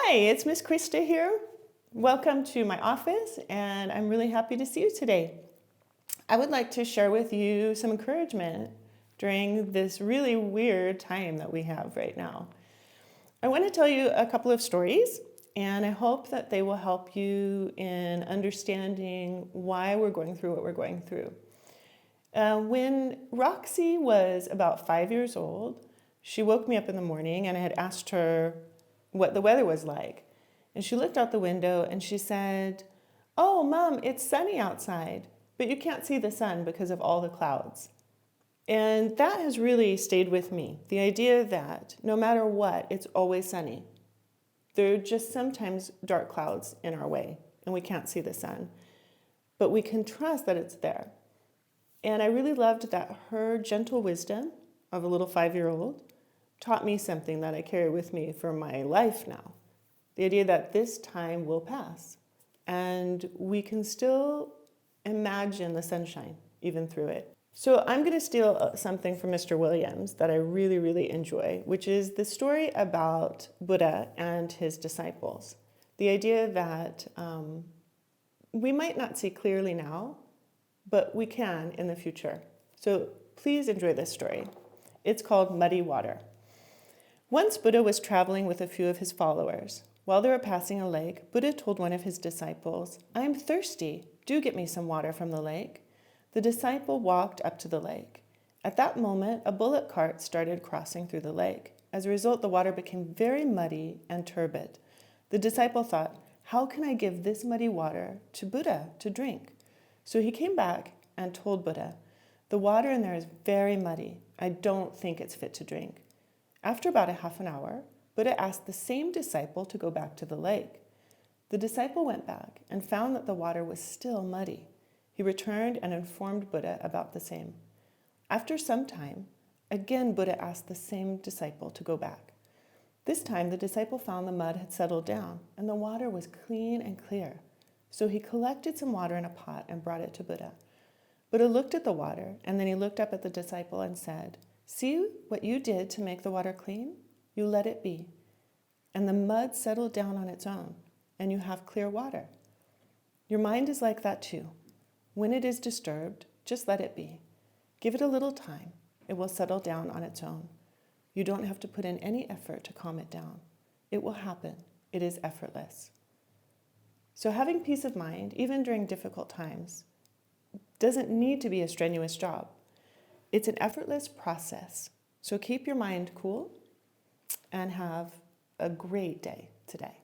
Hi, it's Miss Krista here. Welcome to my office, and I'm really happy to see you today. I would like to share with you some encouragement during this really weird time that we have right now. I want to tell you a couple of stories, and I hope that they will help you in understanding why we're going through what we're going through. When Roxy was about 5 years old, she woke me up in the morning and I had asked her what the weather was like. And she looked out the window and she said, "Oh, Mom, it's sunny outside, but you can't see the sun because of all the clouds." And that has really stayed with me. The idea that no matter what, it's always sunny. There are just sometimes dark clouds in our way and we can't see the sun, but we can trust that it's there. And I really loved that her gentle wisdom of a little 5-year-old taught me something that I carry with me for my life now. The idea that this time will pass and we can still imagine the sunshine even through it. So I'm going to steal something from Mr. Williams that I really, really enjoy, which is the story about Buddha and his disciples. The idea that we might not see clearly now, but we can in the future. So please enjoy this story. It's called Muddy Water. Once Buddha was traveling with a few of his followers. While they were passing a lake, Buddha told one of his disciples, "I'm thirsty. Do get me some water from the lake." The disciple walked up to the lake. At that moment, a bullock cart started crossing through the lake. As a result, the water became very muddy and turbid. The disciple thought, "How can I give this muddy water to Buddha to drink?" So he came back and told Buddha, "The water in there is very muddy. I don't think it's fit to drink." After about a half an hour, Buddha asked the same disciple to go back to the lake. The disciple went back and found that the water was still muddy. He returned and informed Buddha about the same. After some time, again Buddha asked the same disciple to go back. This time the disciple found the mud had settled down and the water was clean and clear. So he collected some water in a pot and brought it to Buddha. Buddha looked at the water and then he looked up at the disciple and said, "See what you did to make the water clean? You let it be. And the mud settled down on its own and you have clear water. Your mind is like that too. When it is disturbed, just let it be. Give it a little time. It will settle down on its own. You don't have to put in any effort to calm it down. It will happen. It is effortless." So having peace of mind, even during difficult times, doesn't need to be a strenuous job. It's an effortless process. So keep your mind cool and have a great day today.